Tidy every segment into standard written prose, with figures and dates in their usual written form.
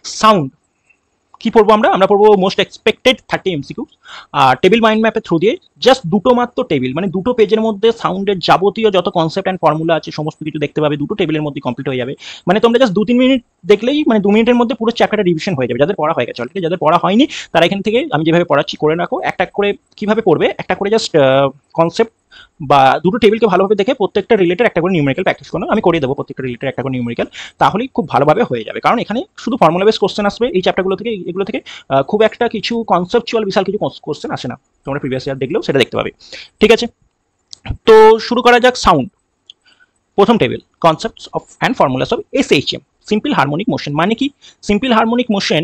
Sound কি পড়বো আমরা পড়বো মোস্ট এক্সপেক্টেড 30 এমসিকিউ আর টেবিল মাইন্ড ম্যাপের থ্রু দিয়ে জাস্ট দুটো মাত্র টেবিল, মানে দুটো পেজের মধ্যে সাউন্ডের যাবতীয় যত কনসেপ্ট অ্যান্ড ফর্মুলা আছে সমস্ত কিছু দেখতে পাবে, দুটো টেবিলের মধ্যে কমপ্লিট হয়ে যাবে। মানে তোমরা জাস্ট 2-3 মিনিট দেখলেই মানে 2 মিনিটের মধ্যে পুরো চ্যাপ্টারটা রিভিশন হয়ে যাবে। যাদের পড়া হয়ে গেছে অলরেডি, যাদের পড়া হয়নি তারা এখান থেকে আমি যেভাবে পড়াচ্ছি করে রাখো, একটা করে কিভাবে পড়বে, একটা করে জাস্ট কনসেপ্ট বা দুটো টেবিলকে ভালোভাবে দেখে প্রত্যেকটা রিলেটেড একটা করে নিউমেরিক্যাল প্র্যাকটিস করো। আমি করিয়ে দেবো প্রত্যেকটা রিলেটেড একটা করে নিউমেরিক্যাল, তাহলেই খুব ভালোভাবে হয়ে যাবে। কারণ এখানে শুধু ফর্মুলা বেস কোশ্চেন আসবে এই চ্যাপ্টারগুলো থেকে, এগুলো থেকে খুব একটা কিছু কনসেপচুয়াল বিশাল কিছু কোশ্চেন আসে না, তোমরা প্রিভিয়াস ইয়ার দেখলেও সেটা দেখতে পাবে। ঠিক আছে, তো শুরু করা যাক। সাউন্ড প্রথম table, concepts of and formulas of SHM, simple harmonic motion. মানে কি সিম্পল হারমোনিক মোশন?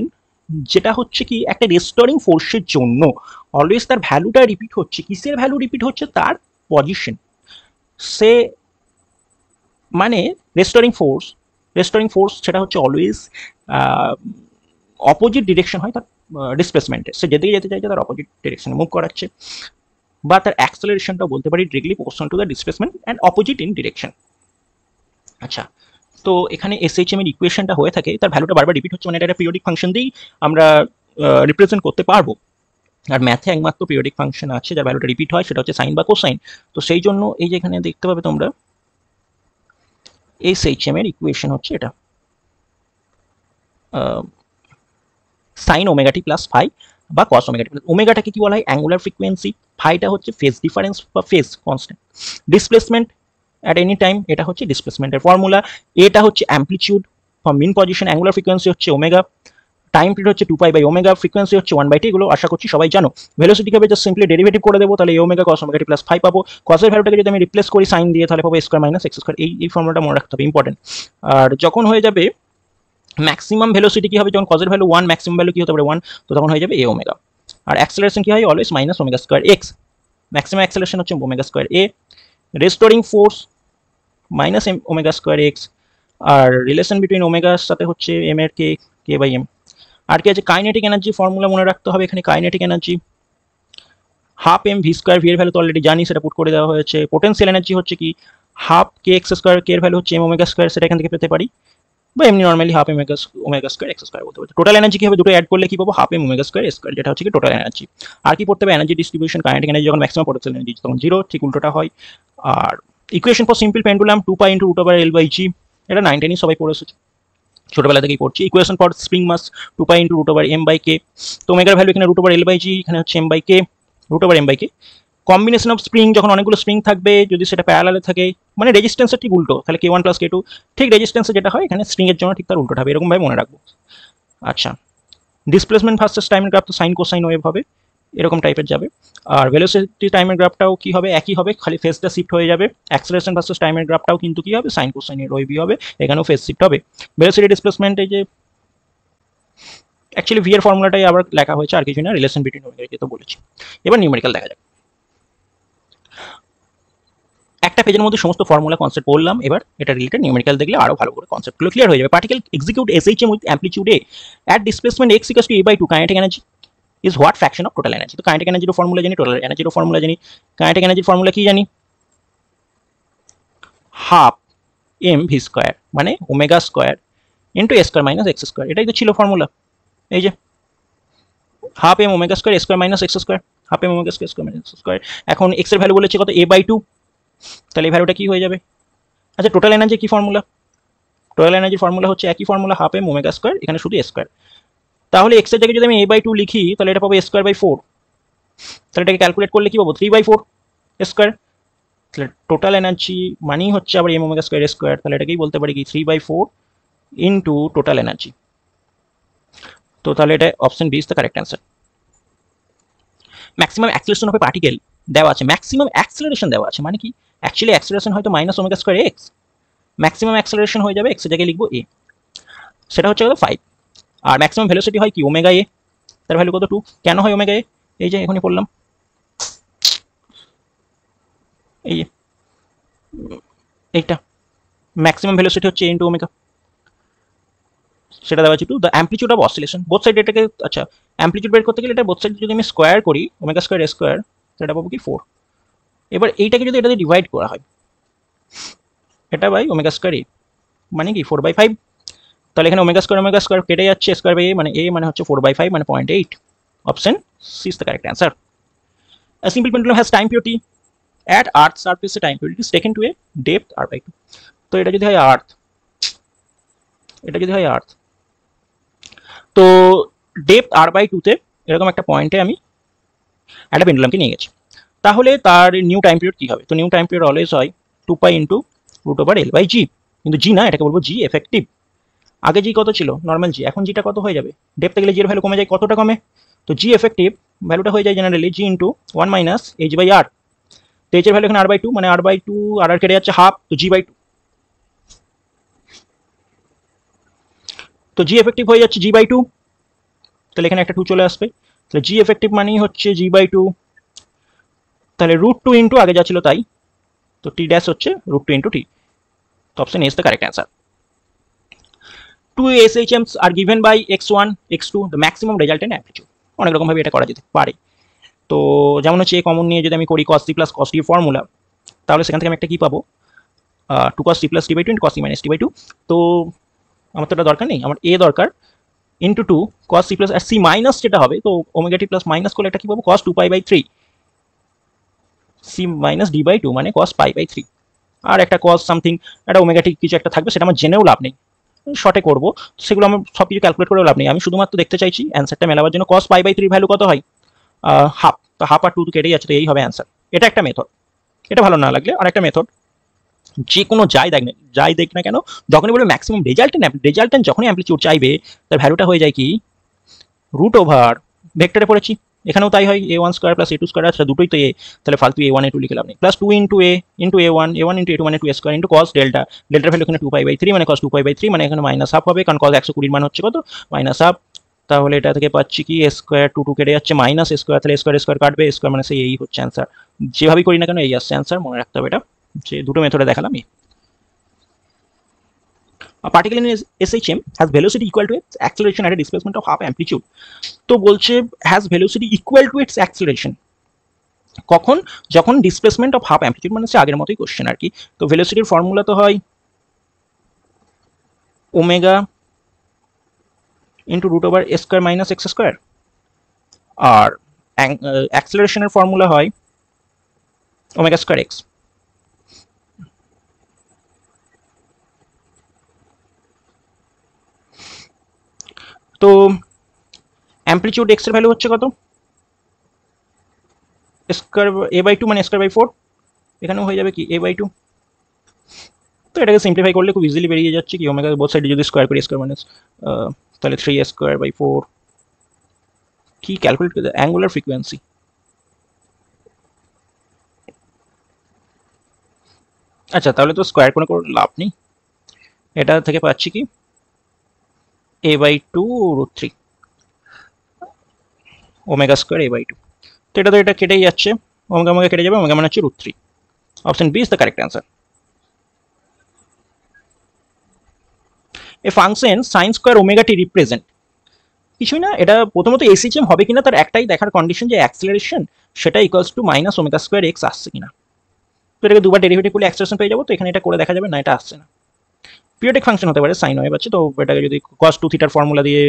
যেটা হচ্ছে কি একটা রেস্টোরিং ফোর্সের জন্য অলওয়েজ তার ভ্যালুটা রিপিট হচ্ছে। কিসের ভ্যালু রিপিট হচ্ছে? তার পজিশন। সে মানে রেস্টোরিং ফোর্স সেটা হচ্ছে অলওয়েজ অপোজিট ডিরেকশন হয় তার ডিসপ্লেসমেন্টে। সে যেদিকে যেতে চাইছে তার অপোজিট ডিরেকশনে মুভ করাচ্ছে, বা তার অ্যাক্সেলারেশনটাও বলতে পারি directly proportional to the displacement and opposite in direction. আচ্ছা, তো এখানে এসএইচএম এর ইকুয়েশনটা হয়ে থাকে, তার ভ্যালুটা বারবার রিপিট হচ্ছে, মানে এটা একটা পিরিয়ডিক ফাংশন দিয়েই আমরা রিপ্রেজেন্ট করতে পারবো। আর ম্যাথে একমাত্র পিরিয়ডিক ফাংশন আছে যার ভ্যালুটা রিপিট হয়, সেটা হচ্ছে সাইন বা কোসাইন। তো সেই জন্য এই যে এখানে দেখতে পাবে তোমরা এসএইচএম এর ইকুয়েশন হচ্ছে এটা, sine omega t plus phi বা কস ওমেগা টি। ওমেগাটাকে কি বলা হয়? অ্যাঙ্গুলার ফ্রিকোয়েন্সি, ফাইটা হচ্ছে ফেজ ডিফারেন্স বা phase constant, displacement at any time এটা হচ্ছে ডিসপ্লেসমেন্টের ফর্মুলা, এটা হচ্ছে amplitude for mean position, angular frequency হচ্ছে ওমেগা, টাইম পিরিয়ড হচ্ছে 2 পাই বাই ওমেগা, ফ্রিকোয়েন্সি হচ্ছে 1/t। এগুলো আশা করছি সবাই জানো। ভেলোসিটি হবে জাস্ট সিম্পলি ডেরিভেটিভ করে দেবো, তাহলে এ ওমেগা কস ওমেগা টি প্লাস ফাই পাবো। কসের ভ্যালুটাকে যদি আমি রিপ্লেস করি সাইন দিয়ে, তাহলে পাবো এ স্কোয়ার মাইনাস এক্স স্কোয়ার। এই ফর্মুলাটা মনে রাখতে হবে, ইম্পর্টেন্ট। আর যখন হয়ে যাবে ম্যাক্সিমাম ভেলোসিটি কি হবে? যখন কজের ভ্যালু 1, ম্যাক্সিমাম ভ্যালু কি হতে পারে 1, তো তখন হয়ে যাবে এ ওমেগা। আর অ্যাক্সেলারেশন কি হয়? Always minus omega square x. Maximum acceleration হচ্ছে omega square a, restoring force minus omega square x. আর রিলেশন বিটুইন ওমেগার সাথে হচ্ছে এম এর কে বাই এম। আর কি আছে? কাইনেটিক এনার্জি ফর্মুলা মনে রাখতে হবে। এখানে kinetic energy half M V square, V এর ভ্যালু তো অলরেডি জানি, সেটা পুট করে দেওয়া হয়েছে। পোটেনশিয়াল এনার্জি হচ্ছে কি হাফ কে এক্স স্কোয়ার, কে এর ভ্যালু হচ্ছে এম ওমেগা স্কোয়ার, সেটা এখান থেকে পেতে পারি, বা এমনি normally half M omega square X square বলতে পারি। টোটাল এনার্জি কি হবে? দুটো অ্যাড করলে কি পাবো? Half M omega square square, যেটা হচ্ছে কি টোটাল এনার্জি। আর কি পড়তে হবে? এনার্জি ডিস্ট্রিবিউশন, কাইনেটিক এনার্জি যখন ম্যাক্সিমাম, পোটেনশিয়াল এনার্জি তখন জিরো, ঠিক উল্টোটা হয়। আর equation for simple pendulum 2 pi into root over L by g, এটা 9 10 সবাই পড়ে এসেছে, ছোটবেলা থেকেই পড়ছি। Equation for spring mass 2 pi into root over M by k. তো ওমেগার ভ্যালু এখানে root over L by G, এখানে হচ্ছে M by K, root over M by K. Combination of spring, যখন অনেকগুলো স্প্রিং থাকবে, যদি সেটা প্যারালালে থাকে, মানে রেজিস্ট্যান্সের ঠিক উল্টো, তাহলে কে ওয়ান প্লাস কে টু, ঠিক রেজিস্ট্যান্সে যেটা হয় এখানে স্প্রিং এর জন্য ঠিক তার উল্টোটা হবে, এরকমভাবে মনে রাখবো। আচ্ছা, ডিসপ্লেসমেন্ট ভার্সেস টাইমের গ্রাফ তো সাইন কোসাইন ওয়েভ হবে, এরকম টাইপের যাবে। আর ভেলোসিটি টাইমের গ্রাফটাও কি হবে? একই হবে, খালি ফেজটা শিফট হয়ে যাবে। অ্যাক্সেলারেশন ভার্সেস টাইমের গ্রাফটাও কিন্তু কি হবে? সাইন কোসাইনের ওয়েভই হবে, এখানেও ফেজ শিফট হবে। ভেলোসিটি ডিসপ্লেসমেন্ট এই যে অ্যাকচুয়ালি ভি এর ফর্মুলাটাই আবার লেখা হয়েছে, আর কিছু না, রিলেশন বিটুইন ওমেগা তো বলেছি। এবার নিউমেরিক্যাল দেখা যাক। একটা পেজের মধ্যে সমস্ত ফর্মুলা কনসেপ্ট বললাম, এবার এটা রিলেটেড নিউমেরিক্যাল দেখলে আরো ভালো করে কনসেপ্টগুলো ক্লিয়ার হয়ে যাবে। Particle execute SHM with amplitude A at displacement X equals to A by 2, kinetic energy is what fraction of total energy. তো কাইনেটিক এনার্জির ফর্মুলা জানি, টোটাল এনার্জির ফর্মুলা জানি। কাইনেটিক এনার্জির ফর্মুলা কি জানি? হাফ এম ভি স্কোয়ার, মানে omega square into A square minus X square, এটাই তো ছিল ফর্মুলা। এই যে half M omega square square minus X square, half M omega square minus X square. এখন এক্স এর ভ্যালু বলেছে কত? এ বাই 2, তাহলে এই ভ্যালুটা কি হয়ে যাবে? আচ্ছা, টোটাল এনার্জি কি ফর্মুলা? টোটাল এনার্জি ফর্মুলা হচ্ছে একই formula, half M omega square, এখানে শুধু স্কোয়ার। তাহলে এক্স এর জায়গায় যদি আমি এ বাই 2 লিখি, তাহলে এটা পাবো এ স্কোয়ার বাই 4, তাহলে এটাকে ক্যালকুলেট করলে কি পাবো? 3/4 স্কোয়ার। তাহলে টোটাল এনার্জি মানেই হচ্ছে আবার এম ওমেগা স্কোয়ার স্কোয়ার, তাহলে এটাকেই বলতে পারি কি 3/4 ইন্টু টোটাল এনার্জি। তো তাহলে এটা option B is the correct answer. Maximum acceleration of a particle দেওয়া আছে, ম্যাক্সিমাম অ্যাক্সেলারেশন দেওয়া আছে, মানে কি অ্যাকচুয়ালি অ্যাক্সেলারেশন হয়তো minus omega square x, maximum acceleration হয়ে যাবে এক্স এর জায়গায় লিখবো এ, সেটা হচ্ছে কত? 5। আর ম্যাক্সিমাম ভেলোসিটি হয় কি? ওমেগা এ, তার ভ্যালু কত? 2। কেন হয় ওমেগা এ? এই যে এখনই পড়লাম, এই যে এইটা ম্যাক্সিমাম ভেলোসিটি হচ্ছে ইন্টু ওমেগা, সেটা দেওয়া আছে to the amplitude of oscillation both side. এটাকে আচ্ছা অ্যাম্পলিটিউড বের করতে গেলে এটা বোথ সাইড যদি আমি স্কোয়ার করি, ওমেগা স্কোয়ার স্কোয়ার, সেটা পাবো কি 4। এবার এইটাকে যদি এটাতে ডিভাইড করা হয়, এটা বাই ওমেগা স্কোয়ার এ, মানে কি 4/5। তাহলে এখানে ওমেগা স্কোয়ার কেটে যাচ্ছে, স্কোয়ার বাই এ মানে হচ্ছে 4/5 মানে 0.8। Option C is the correct answer. A simple pendulum has time period t at earth surface time period is taken to a depth r/2। তো এটা যদি হয় আর্থ, তো ডেপথ r/2 তে এরকম একটা পয়েন্টে আমি একটা পেন্ডুলামকে নিয়ে গেছি, তাহলে তার নিউ টাইম পিরিয়ড কি হবে? তো নিউ টাইম পিরিয়ড অলওয়েজ হয় 2π × √L/g, কিন্তু জি না, এটাকে বলবো জি এফেক্টিভ। আগে জি কত ছিল? নর্মাল জি, এখন জিটা কত হয়ে যাবে? ডেপথে গেলে জি এর ভ্যালু কমে যায়, কতটা কমে? তো জি এফেক্টিভ ভ্যালুটা হয়ে যায় জেনারেলি জি ইন্টু 1 - h/r। তো h এর ভ্যালু এখানে r/2 মানে r/2 আর কেটে যাচ্ছে হাফ, তো g/2। তো জি এফেক্টিভ হয়ে যাচ্ছে g/2, তাহলে এখানে একটা 2 চলে আসবে, তাহলে জি এফেক্টিভ মানেই হচ্ছে g/2, তাহলে √2 ইন্টু আগে যা ছিল তাই, তো টি ড্যাশ হচ্ছে √2 ইন্টু টি। তো option A is the correct answer. 2 SHMs are given by x1 x2 the maximum resultant amplitude। অনেক রকম ভাবে এটা করা যেতে পারে। তো যেমন হচ্ছে কমন নিয়ে যদি আমি করি cos c plus cos t formula, তাহলে সেখান থেকে আমি একটা কি পাবো? 2 cos c plus t/2 into cos c minus t/2। তো আমার তো এটা দরকার নেই, আমার a দরকার, ইন্টু 2 cos c plus আর c মাইনাস যেটা হবে, তো ওমেগা টি প্লাস মাইনাস করলে এটা কি পাবো? cos 2π/3 c minus d/2 মানে cos π/3। আর একটা cos সামথিং একটা ওমেগা টি কিছু একটা থাকবে, সেটা আমার জেনেও লাভ নেই, শর্টে করবো, সেগুলো আমার সব কিছু ক্যালকুলেট করেও লাভ নেই। আমি শুধুমাত্র দেখতে চাইছি অ্যান্সারটা মেলাবার জন্য cos π/3 ভ্যালু কত হয়? হাফ, তো হাফ আর 2 কেটেই যাচ্ছে, তো এই হবে অ্যান্সার। এটা একটা মেথড। এটা ভালো না লাগলে আরেকটা মেথড, যে কোনো যাই দেখ না কেন, যখনই বলবে ম্যাক্সিমাম রেজাল্টেন্ট যখনই অ্যাম্পলিটিউড চাইবে, তার ভ্যালুটা হয়ে যায় কি? √ওভার ভেক্টরে পড়েছি, এখানেও তাই হয়, a1 square plus a2 square, আচ্ছা দুটোই তো এ, তাহলে ফালতু a1 a2 লিখে লাভ নেই, plus 2 into a1 into a2 মানে 2 স্কোয়ার ইন্টু cos ডেল্টার ভ্যালু এখানে 2π/3 মানে cos 2π/3 মানে এখানে মাইনাস হাফ হবে, কারণ cos 120 মান হচ্ছে কত? Minus half. তাহলে এটা থেকে পাচ্ছি কি a স্কোয়ার 2 কেটে যাচ্ছে মাইনাস a স্কোয়ার, তাহলে স্কোয়ার কাটবে, স্কোয়ার মানে সেই এই হচ্ছে অ্যান্সার। যেভাবেই করি না কেন এই আসছে অ্যান্সার, মনে রাখতে হবে এটা, যে দুটো মেথডে দেখালাম। A particle in SHM has velocity equal to its acceleration at a displacement of half amplitude। তো বলছে has velocity equal to its acceleration কখন? যখন ডিসপ্লেসমেন্ট অফ হাফ অ্যাম্পলিটিউড, মানে হচ্ছে আগের মতোই কোশ্চেন আর কি। তো ভেলোসিটির ফর্মুলা তো হয় omega into √s² minus x², আর অ্যাক্সেলারেশনের ফর্মুলা হয় ω² x। তো অ্যাম্পলিটিউড x এর ভ্যালু হচ্ছে কত? a/2 মানে a²/4, এখানেও হয়ে যাবে কি a/2। তো এটাকে সিম্পলিফাই করলে খুব ইজিলি বেরিয়ে যাচ্ছে কি ওমেগা বোথ সাইডে যদি স্কোয়ার করি স্কোয়ার মাইনাস, তাহলে 3a²/4 কি ক্যালকুলেট করে অ্যাঙ্গুলার ফ্রিকোয়েন্সি, আচ্ছা তাহলে তো স্কোয়ার কোনো লাভ নেই, এটা থেকে পাচ্ছি কি a/2 √3 ω² a/2। তো এটা তো এটা কেটেই যাচ্ছে, ওমেগা কেটে যাবে, ওমেগা মানে হচ্ছে √3। Option B is the correct answer. A function sin square ω/t represent, কিছুই না, এটা প্রথমত SHM হবে কিনা তার একটাই দেখার কন্ডিশন, যে অ্যাক্সেলারেশন সেটা ইকুয়ালস টু -ω² x আসছে কিনা। তো এটাকে দুবার ডেরিভেটিভ করলে অ্যাক্সেলারেশন পেয়ে যাবো, তো এখানে এটা করে দেখা যাবে না এটা আসছে না। পিরিয়ডিক ফাংশন হতে পারে, সাইন ওয়েভ আছে, তো এটাকে যদি cos 2θ ফর্মুলা দিয়ে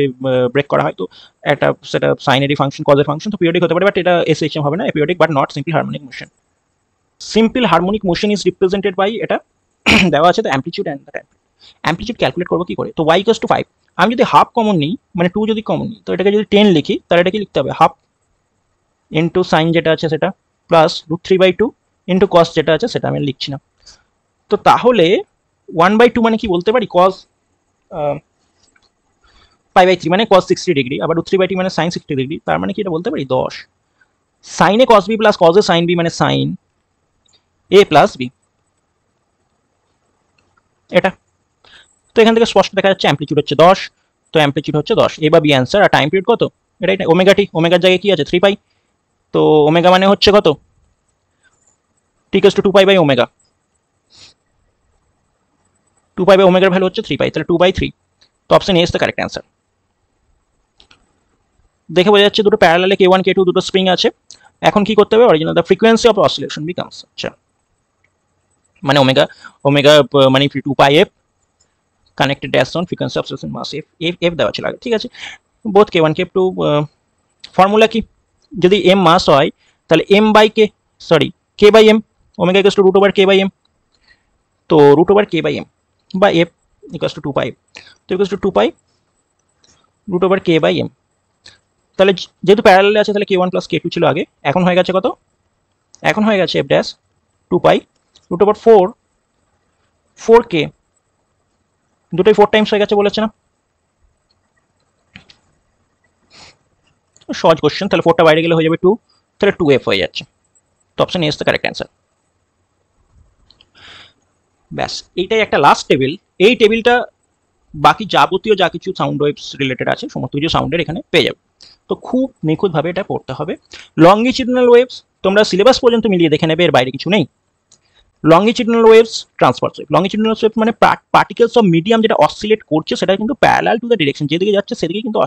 ব্রেক করা হয়, তো একটা সেটা সাইনেরই ফাংশন কজের ফাংশন, তো পিরিয়ডিক হতে পারে, বাট এটা SHM হবে না, periodic but not simple harmonic motion. Simple harmonic motion is represented by, এটা দেওয়া আছে, তো amplitude and the time. Amplitude calculate করবো কি করে? তো y = 5, আমি যদি হাফ কমন নিই, মানে 2 যদি কমন নিই, তো এটাকে যদি 10 লিখি, তাহলে এটা কি লিখতে হবে? হাফ ইন্টু সাইন যেটা আছে সেটা প্লাস √3/2 ইন্টু কস যেটা আছে সেটা আমি লিখছি না। তো তাহলে 1/2 মানে কি বলতে পারি? cos π/3 মানে cos 60 ডিগ্রি, আবার √3/2 মানে sin 60 ডিগ্রি, তার মানে কি এটা বলতে পারি 10 সাইনে cos b প্লাস cos এ sin b মানে sin a প্লাস b, এটা। তো এখান থেকে স্পষ্ট দেখা যাচ্ছে অ্যাম্পলিটিউড হচ্ছে 10, তো অ্যাম্পলিটিউড হচ্ছে 10, এ বা বি অ্যান্সার। আর টাইম পিরিয়ড কত? এটা ওমেগা টি, ওমেগার জায়গায় কি আছে? 3π, তো ওমেগা মানে হচ্ছে কত? t = 2π/ω, 2π/ওমেগার ভ্যালু হচ্ছে 3π, তাহলে 2/3। তো option A is the correct answer. দেখে বোঝা যাচ্ছে দুটো প্যারালালে k1 k2 দুটো স্প্রিং আছে। এখন কি করতে হবে? Original the frequency of oscillation becomes, আচ্ছা মানে ওমেগা মানে 2πf, connected dash on frequency of suspension mass F F F দেওয়া ছিল আগে, ঠিক আছে। বোথ k1 k2 ফর্মুলা কি, যদি m মাস হয় তাহলে m by k, sorry k by m, omega equals to root over k by m, তো root over k by m বা f ইকুয়ালস টু 2 পাই, তো equals to 2 pi root over k by m। তাহলে যেহেতু প্যারালালে আছে তাহলে k1 plus k2 ছিল আগে, এখন হয়ে গেছে কত, এখন হয়ে গেছে f dash 2 pi root over 4k, দুটোই 4 টাইমস হয়ে গেছে বলেছে না, সহজ কোশ্চেন। তাহলে 4টা বাইরে গেলে হয়ে যাবে 2, তাহলে 2f হয়ে যাচ্ছে, তো option A is the correct answer. ব্যাস এইটাই একটা লাস্ট টেবিল, এই টেবিলটা বাকি যাবতীয় যা কিছু সাউন্ড ওয়েভস রিলেটেড আছে সমস্ত কিছু সাউন্ডের এখানে পেয়ে যাবে, তো খুব নিখুঁতভাবে এটা পড়তে হবে। লংগিটিউডিনাল ওয়েভস তোমরা সিলেবাস পর্যন্ত মিলিয়ে দেখে নেবে, এর বাইরে কিছু নেই। Longitudinal waves, transverse wave. Longitudinal wave মানে পার্টিকেলস অফ মিডিয়াম যেটা অসিলেট করছে সেটা কিন্তু প্যারালাল টু দ্য ডিরেকশন, যেদিকে যাচ্ছে সেদিকে কিন্তু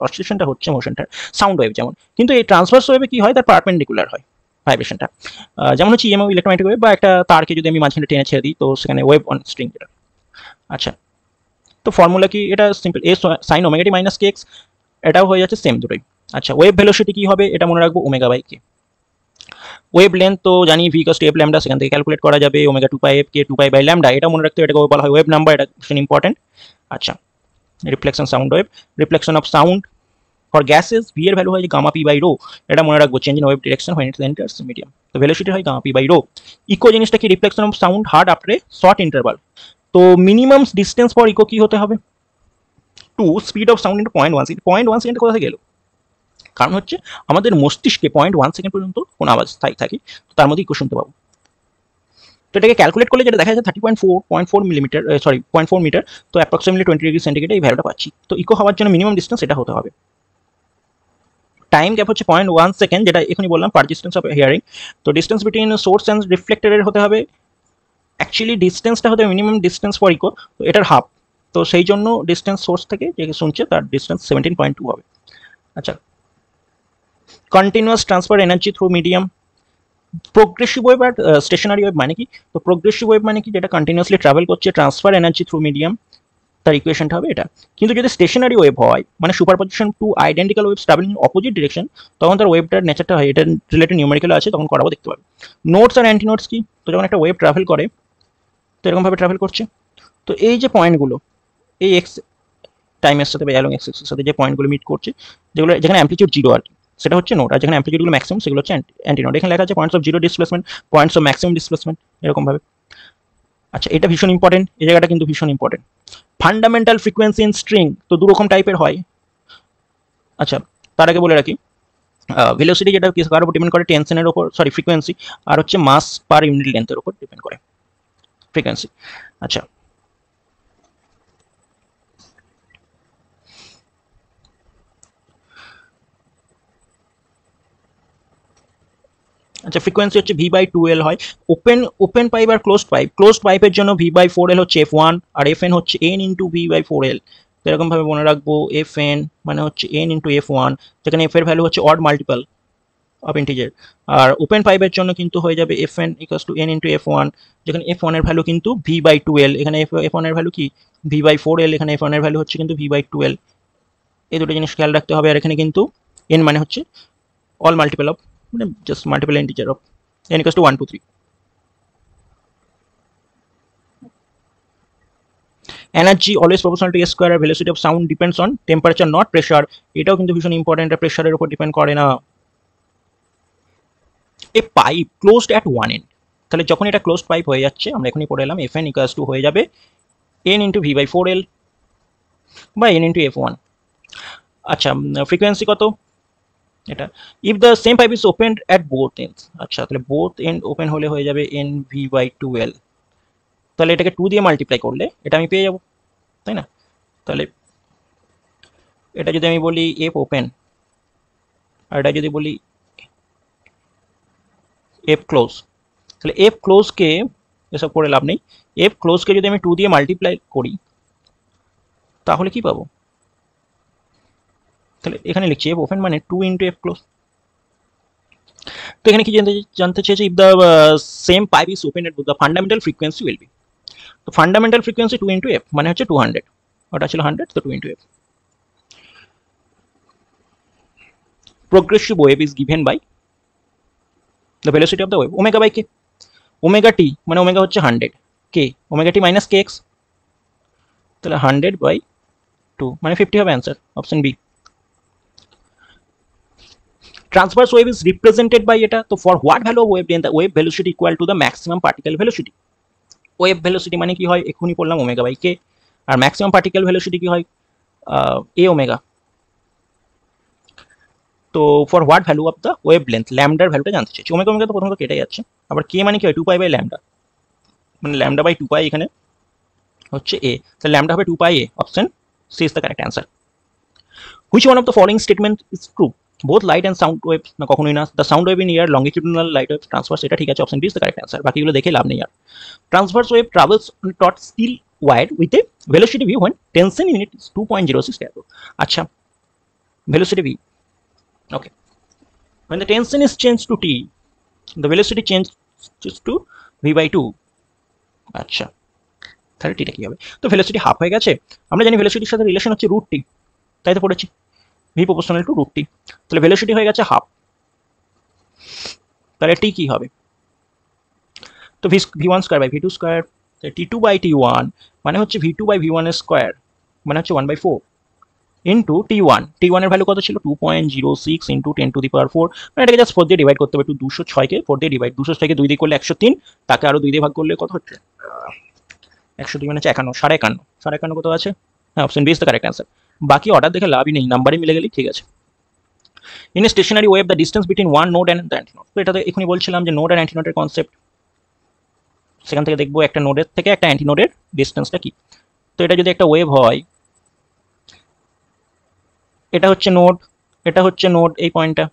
অসিলেশনটা হচ্ছে, মোশনটা সাউন্ড ওয়েভ যেমন। কিন্তু এই ট্রান্সভার্স ওয়েভে কি হয়, তার পারপেন্ডিকুলার হয় ভাইব্রেশনটা, যেমন হচ্ছে ইএমও ইলেকট্রোম্যাগনেটিক ওয়েভ, বা একটা তারকে যদি আমি মাঝখানে টেনে ছেড়ে দিই তো সেখানে ওয়েভ অন স্ট্রিং যেটা। আচ্ছা, তো ফর্মুলা কি, এটা সিম্পল, এ সাইন ওমেগা টি মাইনাস কে এক্স, এটাও হয়ে যাচ্ছে সেম দুটোই। আচ্ছা, ওয়েভ ভেলোসিটি কি হবে এটা মনে রাখবো, omega by k. Wavelength তো জানি v equals to f lambda, সেখান থেকে ক্যালকুলেট করা যাবে omega 2 pi f k 2 pi by lambda, এটা মনে রাখতে হবে, এটাকে বলা হয় ওয়েভ নাম্বার, এটা ভীষণ ইম্পর্টেন্ট। আচ্ছা, reflection sound wave, reflection of sound for gases, v এর ভ্যালু হয় গামা পি বাই রো, এটা মনে রাখবো, change in wave direction when it enters medium, তো ভেলোসিটি হয় gamma p by rho. Echo জিনিসটা কি, reflection of sound heard after a short interval, তো মিনিমাম ডিস্টেন্স ফর ইকো কি হতে হবে, to speed of sound into 0.1 second. 0.1 second কোথা থেকে গেল, কারণ হচ্ছে আমাদের মস্তিষ্কে 0.1 সেকেন্ড পর্যন্ত কোন আওয়াজ স্থায়ী থাকে, তার মধ্যে ইকো শুনতে পাবো। তো এটাকে ক্যালকুলেট করলে যেটা দেখা যাচ্ছে 30.4 মিলিমিটার, সরি 0.4 মিটার, তো অ্যাপ্রক্সিমেটলি 20 ডিগ্রি সেন্টিগ্রেড এই ভ্যালুটা পাচ্ছি। তো ইকো হওয়ার জন্য মিনিমাম ডিস্টেন্স এটা হতে হবে। টাইম গ্যাপ হচ্ছে 0.1 সেকেন্ড, যেটা এখনই বললাম পার ডিস্টেন্স অফ হিয়ারিং। তো ডিস্টেন্স বিটুইন সোর্স অ্যান্ড রিফ্লেক্টরের হতে হবে, অ্যাকচুয়ালি ডিস্টেন্সটা হতে হবে মিনিমাম ডিস্টেন্স ফর ইকো, তো এটার হাফ, তো সেই জন্য ডিস্টেন্স সোর্স থেকে যে শুনছে তার ডিস্টেন্স 17.2 হবে। আচ্ছা, continuous transfer energy through medium, progressive wave আর স্টেশনারি ওয়েভ মানে কি, তো প্রোগ্রেসিভ ওয়েভ মানে কি, যেটা কন্টিনিউয়াসলি ট্রাভেল করছে, ট্রান্সফার এনার্জি থ্রু মিডিয়াম, তার ইকুয়েশনটা হবে এটা। কিন্তু যদি স্টেশনারি ওয়েভ হয়, মানে superposition two identical waves travelling in opposite direction, তখন তার ওয়েভটার নেচারটা হয়, এটা রিলেটেড নিউমেরিক্যাল আছে, তখন করাবো, দেখতে পাবে। নোটস আর অ্যান্টি নোটস কি, তো যখন একটা ওয়েভ ট্রাভেল করে তো এরকমভাবে ট্রাভেল করছে, তো এই যে পয়েন্টগুলো, এই এক্স টাইমের সাথে বা অ্যালং এক্সের সাথে যে পয়েন্টগুলো মিট করছে, যেগুলো যেখানে অ্যাম্পলিটিউড জিরো আর কি, সেটা হচ্ছে নোট, আর যেখানে অ্যাম্পলিটিউডগুলো ম্যাক্সিমাম সেগুলো হচ্ছে অ্যান্টি নোট। এখানে লেখা আছে points of zero displacement, points of maximum displacement, এরকমভাবে। আচ্ছা, এটা ভীষণ ইম্পর্টেন্ট, এই জায়গাটা কিন্তু ভীষণ important. Fundamental frequency in string, তো দু রকম টাইপের হয়। আচ্ছা, তার আগে বলে রাখি, ভেলোসিটি যেটা কার উপর ডিপেন্ড করে, টেনশনের উপর, সরি ফ্রিকোয়েন্সি, আর হচ্ছে মাস পার ইউনিট লেন্থের উপর ডিপেন্ড করে ফ্রিকোয়েন্সি। আচ্ছা, আচ্ছা, ফ্রিকোয়েন্সি হচ্ছে ভি বাই 2L হয়। ওপেন পাইপ আর ক্লোজড পাইপের জন্য ভি বাই 4L হচ্ছে F1, আর Fn হচ্ছে N into v by 4L। এরকমভাবে মনে রাখবো, Fn মানে হচ্ছে N ইন্টু F1, যেখানে F এর ভ্যালু হচ্ছে অড মাল্টিপল অফ ইন্টিজার, আর ওপেন পাইপের জন্য কিন্তু হয়ে যাবে Fn equals to N into F1, যেখানে F1 এর ভ্যালু কিন্তু ভি বাই 2L, এখানে F1 এর ভ্যালু কি ভি বাই 4L, এখানে F1 এর ভ্যালু হচ্ছে কিন্তু ভি বাই 2L। এই দুটো জিনিস খেয়াল রাখতে হবে। আর এখানে কিন্তু N মানে হচ্ছে অল মাল্টিপল অফ, মানে just multiple integer of n equals to 1 2 3. Energy always proportional to a square, velocity of sound depends on temperature not pressure, এটাও কিন্তু ভীষণ ইম্পর্টেন্ট, প্রেসারের উপর ডিপেন্ড করে না। A pipe closed at one end, তাহলে যখন এটা ক্লোজড পাইপ হয়ে যাচ্ছে, আমরা এখনই পড়ে এলাম Fn equals to হয়ে যাবে n into v by 4L বা n ইন্টু F1। আচ্ছা, ফ্রিকোয়েন্সি কত এটা, if the same pipe is open at both ends, আচ্ছা তাহলে বোথ এন্ড ওপেন হলে হয়ে যাবে n ভি বাই 2L, তাহলে এটাকে 2 দিয়ে মাল্টিপ্লাই করলে এটা আমি পেয়ে যাবো, তাই না? তাহলে এটা যদি আমি বলি এফ ওপেন, আর এটা যদি বলি এফ ক্লোজ, তাহলে এফ ক্লোজকে এসব করে লাভ নেই, এফ ক্লোজকে যদি আমি 2 দিয়ে মাল্টিপ্লাই করি তাহলে কি পাবো, তাহলে এখানে লিখছি এফ ওপেন মানে 2 ইন্টু এফ ক্লোজ। তো এখানে কি জানতে চেয়েছে, if the same pipe is open at the fundamental frequency will be, তো ফান্ডামেন্টাল ফ্রিকোয়েন্সি 2 ইন্টু এফ মানে হচ্ছে 200, ওটা ছিল 100, তো 2 into F. progressive wave is given by the velocity of the wave omega by k, omega t মানে omega হচ্ছে 100, k omega t minus kx, তাহলে 100 by 2 মানে 50 হবে answer, option b. transverse wave is represented by এটা, তো for what value of wave length the wave velocity equal to the maximum particle velocity, wave velocity মানে কি হয় এখুনি পড়লাম omega by k, R maximum particle velocity কি হয় a omega। তো for what value of the wavelength, ল্যামডার ভ্যালুটা জানতে চাইছি। ওমেগা ওমেগা তো প্রথমত কেটে যাচ্ছে, আবার কে মানে কি হয় 2 পাই বাই ল্যামডা, মানে ল্যামডা বাই 2 পাই এখানে হচ্ছে এ, তাহলে ল্যামডা হবে 2 pi a, option C is the correct answer. Which one of the following statement is true, both light and sound wave, না কখনোই না, the sound wave in air longitudinal light wave transverse, এটা ঠিক আছে, option B is the correct answer, বাকিগুলো দেখে লাভ নেই আর। Transverse wave travels on taught steel wire with a velocity v when tension in it is 2.06 টেরো। আচ্ছা velocity v, okay, when the tension is changed to t the velocity changes to v by 2, আচ্ছা তাহলে টিটা কি হবে, তো velocity half হয়ে গেছে, আমরা জানি ভেলোসিটির সাথে রিলেশন হচ্ছে রুট টি, তাই তো পড়েছি v proportional to root t, তাহলে ভেলোসিটি হয়ে গেছে হাফ, তাহলে টি কি হবে, তো v1 square by v2 square, t2 by t1 মানে হচ্ছে v2 বাই v1 এর স্কয়ার মানে হচ্ছে 1/4 ইন্টু t1, t1 এর ভ্যালু কত ছিল 2.06 ইন্টু 10 টু দি পাওয়ার 4, মানে এটাকে জাস্ট 4 দিয়ে ডিভাইড করতে হবে, 206 কে 4 দিয়ে ডিভাইড, 206 কে 2 দিয়ে করলে 103, তাকে আরো 2 দিয়ে ভাগ করলে কত হচ্ছে 102 মানে হচ্ছে 51, 51 কত আছে, হ্যাঁ option B is the correct answer. বাকি অর্ডার দেখে লাভই নেই, নাম্বারে মিলে গেলেই ঠিক আছে। In a stationary wave the distance between one node and the antinode, তো এটাতে এখনই বলছিলাম যে নোড অ্যান্ড অ্যান্টিনোডের কনসেপ্ট, সেখান থেকে দেখবো একটা নোডের থেকে একটা অ্যান্টিনোডের ডিস্টেন্সটা কি। তো এটা যদি একটা ওয়েভ হয়, এটা হচ্ছে নোড, এটা হচ্ছে নোড, এই পয়েন্টটা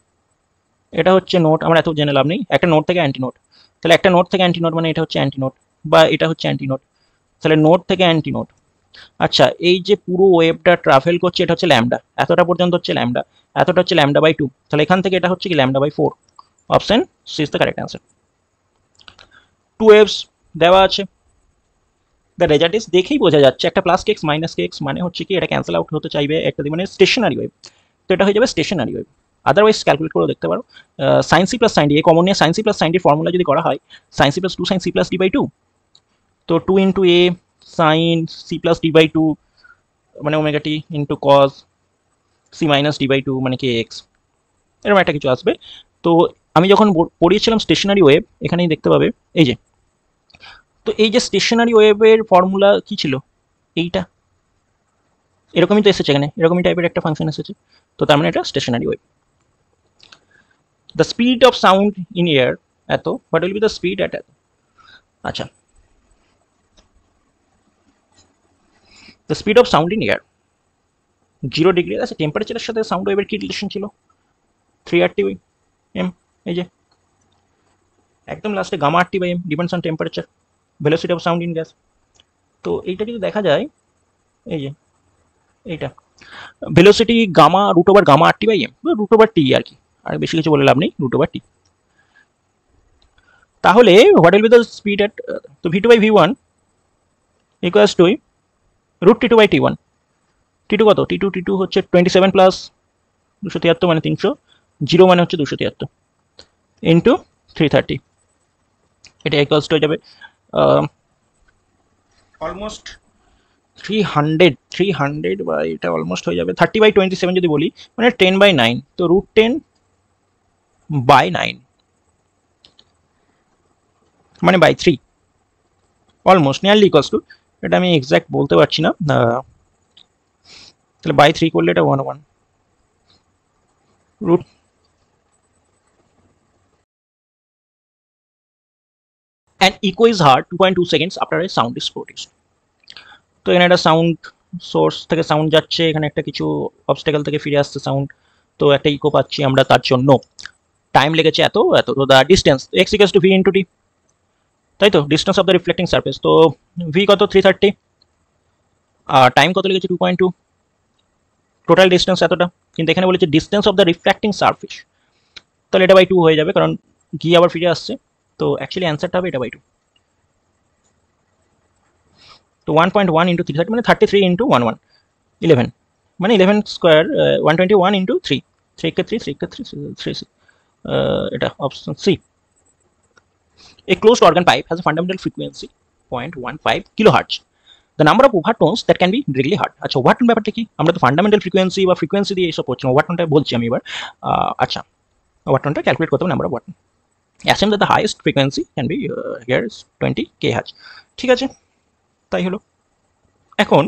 এটা হচ্ছে নোড, আমরা এত জেনে লাভ নেই, একটা নোড থেকে অ্যান্টিনোড, তাহলে একটা নোড থেকে অ্যান্টিনোড মানে এটা হচ্ছে অ্যান্টিনোড বা এটা হচ্ছে অ্যান্টিনোড, তাহলে নোড থেকে অ্যান্টিনোড। আচ্ছা এই যে পুরো ওয়েভটা ট্রাভেল করছে এটা হচ্ছে ল্যামডা, এতটা পর্যন্ত হচ্ছে ল্যামডা, এতটা হচ্ছে ল্যামডা বাই 2, তাহলে এখান থেকে এটা হচ্ছে কি lambda by 4, option C is the correct answer. Two waves দেওয়া আছে, দ্য রেজাল্ট ইজ দেখেই বোঝা যাচ্ছে, একটা প্লাস কেক্স মাইনাস কেক্স মানে হচ্ছে কি এটা ক্যান্সেল আউট হতে চাইবে, একটা মানে স্টেশনারি ওয়েভ, তো এটা হয়ে যাবে স্টেশনারি ওয়েভ। আদারওয়াইজ ক্যালকুলেট করে দেখতে পারো, sine c plus sine d, এই কমন নিয়ে সাইন সি প্লাস সাইন ডির ফর্মুলা যদি করা হয় sine c plus 2 sine c plus d by 2, তো 2 into A sine c plus d by 2 মানে omega t into cos c minus d by 2 মানে কে x, এরকম একটা কিছু আসবে। তো আমি যখন পড়িয়েছিলাম স্টেশনারি ওয়েভ, এখানেই দেখতে পাবে এই যে, তো এই যে স্টেশনারি ওয়েভের ফর্মুলা কি ছিল, এইটা এরকমই তো এসেছে, এখানে এরকমই টাইপের একটা ফাংশন এসেছে, তো তার মানে এটা stationary wave. The speed of sound in air এত, what will be the speed at এত, আচ্ছা the speed of sound in air 0 degree, আচ্ছা টেম্পারেচারের সাথে সাউন্ড ওয়েভের কি রিলেশন ছিল 3RT এম, এই যে একদম লাস্টে gamma RT by m depends on temperature velocity of sound in gas. তো এইটা যদি দেখা যায় এই যে এইটা velocity gamma root over gamma RT by m, root over t r কি, আর বেশি কিছু বলে লাভ নেই, রুট ওভার টি। তাহলে what will be the speed at, তো v2 by v1 equals to root t2 by t1, t2 কত, t2 হচ্ছে 27 প্লাস 273 মানে 300, 0 মানে হচ্ছে 273 ইন্টু 330, এটা ইকুয়ালস টু হয়ে যাবে অলমোস্ট 300 বা এটা অলমোস্ট হয়ে যাবে 30 বাই 27 যদি বলি মানে 10 বাই 9, তো রুট 10 বাই 9 মানে by 3, almost nearly equals to, এটা আমি এক্সাক্ট বলতে পারছি না, তাহলে বাই 3 করলে এটা 1 root and echo is heard 2.2 seconds after a sound is produced, তো এখানে একটা সাউন্ড সোর্স থেকে সাউন্ড যাচ্ছে, এখানে একটা কিছু অবস্টাকেল থেকে ফিরে আসছে সাউন্ড, তো একটা ইকো পাচ্ছি আমরা, তার জন্য টাইম লেগেছে এত এত, তো the distance x equals to v into t, তাই তো distance of the reflecting surface, তো v কত 330 আর টাইম কত লেগেছে 2.2, টোটাল ডিস্টেন্স এতটা, কিন্তু এখানে বলেছে distance of the reflecting surface, তাহলে এটা বাই 2 হয়ে যাবে কারণ গিয়ে আবার ফিরে আসছে, তো অ্যাকচুয়ালি অ্যান্সারটা হবে এটা বাই 2। তো 1.1 ইন্টু 3 মানে 33 ইন্টু 11 মানে 11 স্কোয়ার 121 ইন্টু 3 3 কে 3 3 কে 3 এটা option c. A closed organ pipe has a fundamental frequency 0.15 kilohertz. The number of overtones that can be really heard. আচ্ছা ওভারটোন ব্যাপারটা কি? আমরা তো ফান্ডামেন্টাল ফ্রিকোয়েন্সি বা ফ্রিকোয়েন্সি দিয়ে এইসব করছি, ওভারটোনটা বলছি আমি এবার। আচ্ছা ওভারটোনটা ক্যালকুলেট করতে হবে number of overtone. Assume that the highest frequency can be here is 20 kHz. ঠিক আছে, তাই হলো। এখন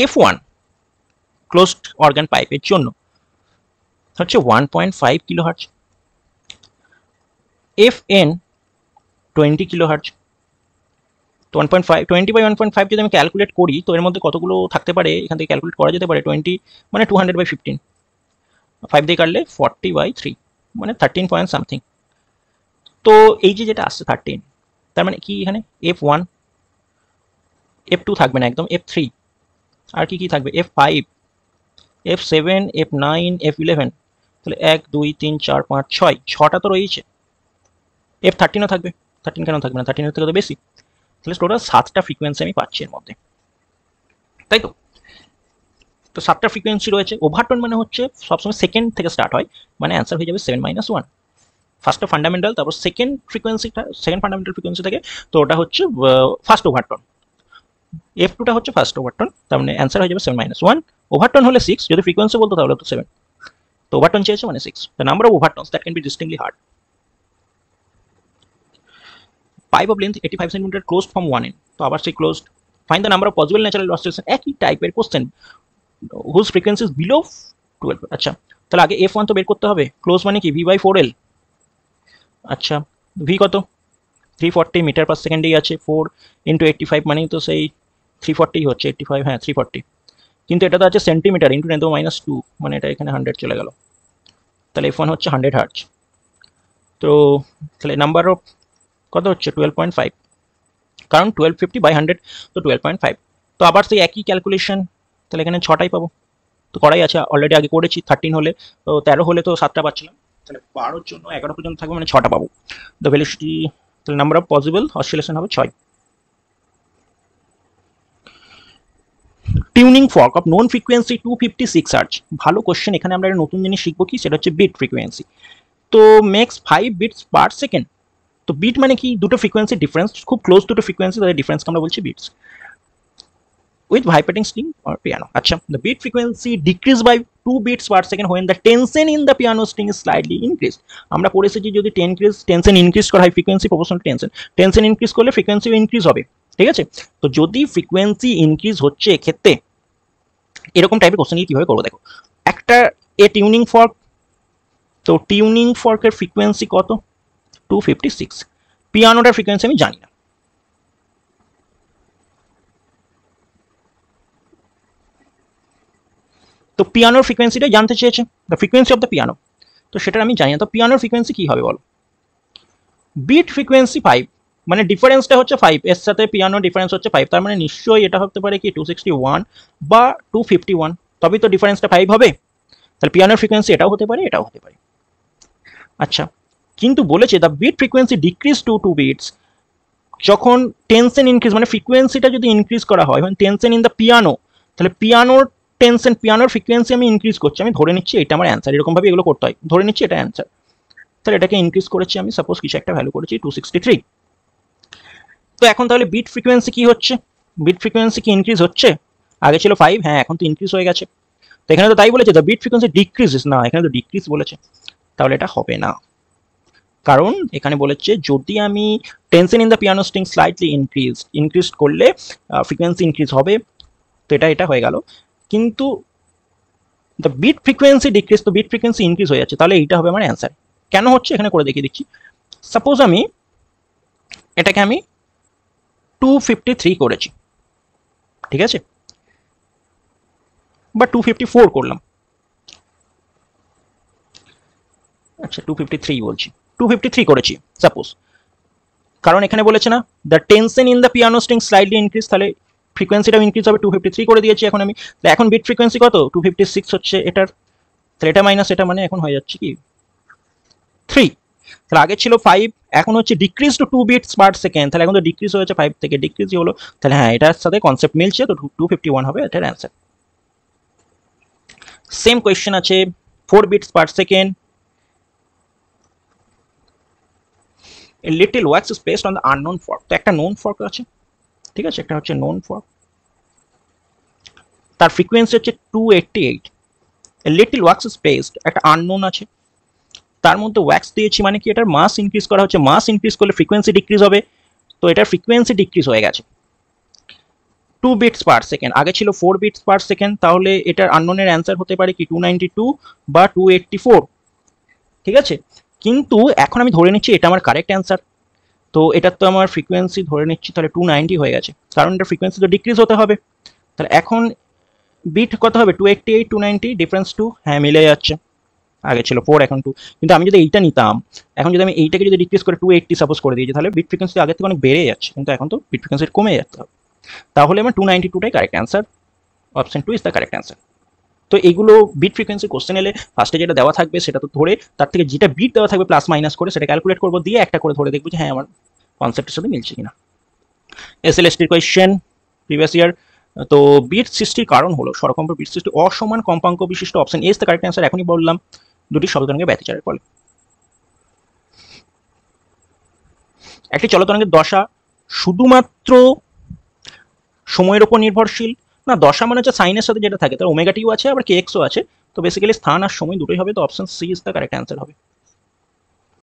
F1 ক্লোজড অর্গান পাইপের জন্য হচ্ছে 1.5 কিলোহার্টজ, FN 20 কিলোহার্টজ। তো 1.5 20 বাই 1.5 যদি আমি ক্যালকুলেট করি তো এর মধ্যে কতগুলো থাকতে পারে এখান থেকে ক্যালকুলেট করা যেতে পারে। 20 মানে 200 বাই 15, 5 দিয়ে কাটলে 40 বাই 3 মানে 13 পয়েন্ট সামথিং। তো এই যে যেটা আসছে 13, তার মানে কি এখানে F1 F2 থাকবে না একদম, F3 আর কি কি থাকবে F5 F7 F9 F11, তাহলে 1 2 3 4 5 6 6টা তো রয়েছে। F13ও থাকবে, 13 কেন থাকবে না, 13 এর থেকে তো বেশি। তাহলে টোটাল 7টা ফ্রিকোয়েন্সি আমি পাচ্ছি এর মধ্যে, তাই তো। তো 7টা ফ্রিকোয়েন্সি রয়েছে। ওভারটোন মানে হচ্ছে সবসময় সেকেন্ড থেকে স্টার্ট হয়, মানে অ্যান্সার হয়ে যাবে 7 - 1। ফার্স্টটা ফান্ডামেন্টাল, তারপর সেকেন্ড ফ্রিকোয়েন্সিটা সেকেন্ড ফান্ডামেন্টাল ফ্রিকোয়েন্সি থেকে, তো ওটা হচ্ছে ফার্স্ট ওভারটোন। F2টা হচ্ছে ফার্স্ট ওভারটোন, তার মানে অ্যান্সার হয়ে যাবে 7 - 1। ওভারটোন হলে 6, যদি ফ্রিকোয়েন্সি বলতো তাহলে তো 7। তো ওভারটোন চেয়েছে মানে 6। The number of overtones that can be distinctly heard. Pipe of length 85 cm closed from one end. তো আবার সেই closed. Find the number of possible natural oscillation. একই টাইপের question, whose frequency is below 12। আচ্ছা তাহলে আগে F1 তো বের করতে হবে। ক্লোজ মানে কি V/4L। আচ্ছা V কত 340 মিটার পার সেকেন্ডেই আছে, 4 × 85 মানেই তো সেই 340 হচ্ছে, 85 হ্যাঁ 340, কিন্তু এটা তো আছে সেন্টিমিটার ইন্টু 10 - 2 মানে এটা এখানে 100 চলে গেল। তাহলে F1 হচ্ছে 100 হার্টজ। তো তাহলে নাম্বার অফ কত হচ্ছে 12.5, কারণ 1250/100 তো 12.5। তো আবার সেই একই ক্যালকুলেশন, তাহলে এখানে 6টাই পাবো, তো করাই আছে অলরেডি আগে করেছি। 13 হলে তো 13 হলে তো 7টা পাচ্ছিলাম, তাহলে 12 জন্য 11 পর্যন্ত থাকবে মানে 6টা পাবো। দ্য ভেলোসিটি তাহলে নাম্বার অফ পসিবল অসিলেশন হবে 6। Tuning fork of non frequency 256 hertz. ভালো কোশ্চেন। এখানে আমরা একটা নতুন জিনিস শিখবো কি, সেটা হচ্ছে বিট ফ্রিকোয়েন্সি। তো মেক্স 5 বিটস পার সেকেন্ড। তো বিট মানে কি, দুটো ফ্রিকোয়েন্সি ডিফারেন্স, খুব ক্লোজ দুটো ফ্রিকোয়েন্সি, তাদের ডিফারেন্সকে আমরা বলছি bits. With vibrating string or piano. Achha, the beat frequency decreased by 2 beats per second when the tension in the piano string is slightly increased. আমরা পড়েছি যে যদি টেনশন ইনক্রিজ করা হয় ফ্রিকোয়েন্সি প্রপোর্শনাল টেনশন ইনক্রিজ করলে ফ্রিকোয়েন্সিও increase হবে, ঠিক আছে। তো যদি ফ্রিকোয়েন্সি ইনক্রিজ হচ্ছে এক্ষেত্রে এরকম টাইপের কোশ্চেন কিভাবে করবো দেখো। একটা টিউনিং ফর্ক, তো টিউনিং ফর্কের ফ্রিকোয়েন্সি কত 256, পিয়ানোটার ফ্রিকোয়েন্সি আমি জানি না। তো পিয়ানোর ফ্রিকোয়েন্সিটা জানতে চেয়েছে, the frequency of the piano, তো সেটা আমি জানি না। তো পিয়ানোর ফ্রিকোয়েন্সি কি হবে বলো। বিট ফ্রিকোয়েন্সি 5, মানে ডিফারেন্সটা হচ্ছে 5, এর সাথে পিয়ানো ডিফারেন্স হচ্ছে 5, তার মানে নিশ্চয়ই এটা হতে পারে কি 261 বা 251, তবেই তো ডিফারেন্সটা 5 হবে। তাহলে পিয়ানোর ফ্রিকোয়েন্সি এটাও হতে পারে, এটাও হতে পারে। আচ্ছা কিন্তু বলেছে the beat frequency decrease to 2 beats, যখন টেনশন ইনক্রিজ মানে ফ্রিকোয়েন্সিটা যদি ইনক্রিজ করা হয়, মানে টেনশন ইন দ্য পিয়ানো, তাহলে পিয়ানোর টেনশন পিয়ানোর ফ্রিকোয়েন্সি আমি ইনক্রিজ করছি, আমি ধরে নিচ্ছি এটা আমার অ্যান্সার, এরকমভাবে এগুলো করতে হয়, ধরে নিচ্ছি এটা অ্যান্সার। তাহলে এটাকে ইনক্রিজ করেছি আমি, সাপোজ কিছু একটা ভ্যালু করেছি 263। তো এখন তাহলে বিট ফ্রিকোয়েন্সি কি হচ্ছে, বিট ফ্রিকোয়েন্সি কি ইনক্রিজ হচ্ছে, আগে ছিল 5, হ্যাঁ এখন তো ইনক্রিজ হয়ে গেছে। তো এখানে তো তাই বলেছে দ্য বিট ফ্রিকোয়েন্সি ডিক্রিজেস, না এখানে তো ডিক্রিজ বলেছে, তাহলে এটা হবে না। কারণ এখানে বলেছে যদি আমি tension in the piano string slightly increase করলে ফ্রিকোয়েন্সি ইনক্রিজ হবে, তো এটা হয়ে গেল। কিন্তু দ্য বিট ফ্রিকোয়েন্সি ডিক্রিজ, তো বিট ফ্রিকোয়েন্সি ইনক্রিজ হয়ে যাচ্ছে, তাহলে এইটা হবে আমার অ্যান্সার। কেন হচ্ছে এখানে করে দেখিয়ে দিচ্ছি। সাপোজ আমি এটাকে আমি 253 করেছি, ঠিক আছে, বা 254 করলাম, আচ্ছা 253 বলছি, 253 করেছি সাপোজ, কারণ এখানে বলেছে না the tension in the piano string slightly increase, তাহলে ফ্রিকোয়েন্সিটাও ইনক্রিজ হবে, 253 করে দিয়েছি এখন আমি। এখন বিট ফ্রিকোয়েন্সি কত 256 হচ্ছে এটার, তাহলে এটা মাইনাস এটা মানে এখন হয়ে যাচ্ছে কি 3। তাহলে আগে ছিল 5, এখন হচ্ছে decrease to 2 beats per second, তাহলে এখন তো ডিক্রিজ হয়েছে 5 থেকে ডিক্রিজই হলো, তাহলে হ্যাঁ এটার সাথে কনসেপ্ট মিলছে, তো 251 হবে এটার অ্যান্সার। সেম কোয়েশ্চেন আছে 4 beats per second, a little wax is placed on the unknown fork, তো একটা নোন ফর্ক আছে, ঠিক আছে, একটা হচ্ছে নোন ফর্ক, তার ফ্রিকোয়েন্সি হচ্ছে 288, a little wax is placed, একটা আননোন আছে, তার মধ্যে ওয়্যাক্স দিয়েছি মানে কি এটার মাস ইনক্রিজ করা হচ্ছে, মাস ইনক্রিজ করলে ফ্রিকোয়েন্সি ডিক্রিজ হবে, তো এটার ফ্রিকোয়েন্সি ডিক্রিজ হয়ে গেছে 2 বিটস পার সেকেন্ড, আগে ছিল 4 বিটস পার সেকেন্ড, তাহলে এটার আননোনের অ্যান্সার হতে পারে কি 292 বা 284, ঠিক আছে, কিন্তু এখন আমি ধরে নিচ্ছি এটা আমার কারেক্ট অ্যান্সার, তো এটার তো আমার ফ্রিকোয়েন্সি ধরে নিচ্ছি তাহলে 290 হয়ে গেছে, কারণ এটার ফ্রিকোয়েন্সি তো ডিক্রিজ হতে হবে, তাহলে এখন বিট কত হবে 288 290 ডিফারেন্স 2, হ্যাঁ মিলে যাচ্ছে, আগে ছিল 4 এখন 2, কিন্তু আমি যদি এইটা নিতাম, এখন যদি আমি এইটাকে যদি ডিক্রিজ করে 280 সাপোজ করে দিয়েছি, তাহলে বিট ফ্রিকোয়েন্সি আগের থেকে অনেক বেড়ে যাচ্ছে, কিন্তু এখন তো বিট ফ্রিকোয়েন্সি কমে যাচ্ছে, তাহলে আমার 292টাই correct answer, option 2 is the correct answer. তো এইগুলো বিট ফ্রিকোয়েন্সি কোশ্চেন এলে ফার্স্টে যেটা দেওয়া থাকবে সেটা তো ধরে, তার থেকে যেটা বিট দেওয়া থাকবে প্লাস মাইনাস করে সেটা ক্যালকুলেট করবো, দিয়ে একটা করে ধরে দেখবো যে হ্যাঁ আমার কনসেপ্টের সাথে মিলছে কিনা। এসএলএসটির কোয়েশ্চেন প্রিভিয়াস ইয়ার, তো বিট সৃষ্টির কারণ হলো স্বরকম্প বিট সৃষ্টি অসমান কম্পাঙ্ক বিশিষ্ট, option A is the correct answer, এখনই বললাম, দুটি শব্দতরঙ্গের ব্যতিচারের ফলে। একটি চলতরঙ্গের দশা শুধুমাত্র সময়ের উপর নির্ভরশীল, না দশা মানে হচ্ছে সাইনের সাথে যেটা থাকে তার ওমেগা টিও আছে আবার কে এক্সও আছে, তো বেসিক্যালি স্থান আর সময় দুটোই হবে, তো option C is the correct answer হবে।